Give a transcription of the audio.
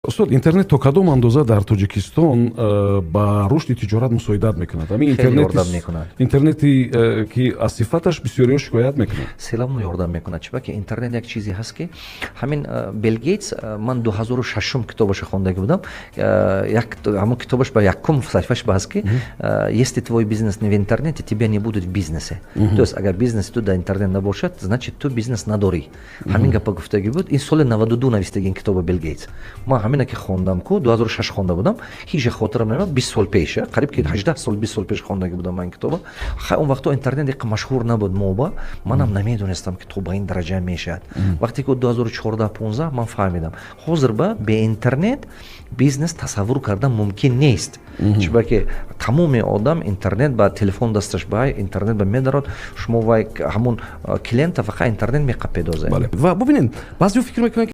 استاد اینترنت تا کدام اندازه در تاجیکستان با رشد تجارت مساعدت میکند؟ همین خیلی یاردم میکند. اینترنتی که از صفتش بسیاری شکایت میکنند. سلام یاردم میکند. چرا که اینترنت یک چیزی هست که همین بیل گیتس من 2006 کتابش خوانده بودم. یک همون کتابش با یکم صفحه‌اش باز که если твой бизнес не в интернете, тебя не будет в бизнесе. То есть اگر бизнес تو در интернет набошад, значит تو бизнес نداری. همین گپ گفتگی بود. این سال 92 نوشته این کتاب بیل گیتس. ما همین که خوندم کو 2006 خونده بودم. هیچ خاطرم نمیاد 20 سال پیشه. قریب که 18 سال 20 سال پیش خونده بودم من کتاب. اون وقت اینترنت یک مشهور نبود موبا. منم نمیدونستم که تو با این درجه میشد. وقتی که 2014 15 من فهمیدم. حاضر به اینترنت بیزنس تصور کردن ممکن نیست. چرا که تمام آدم اینترنت با تلفن دستش با اینترنت به میدارد. شما و همون کلینت فقط اینترنت میقپیدازه. بله. و ببینید بعضی فکر میکنن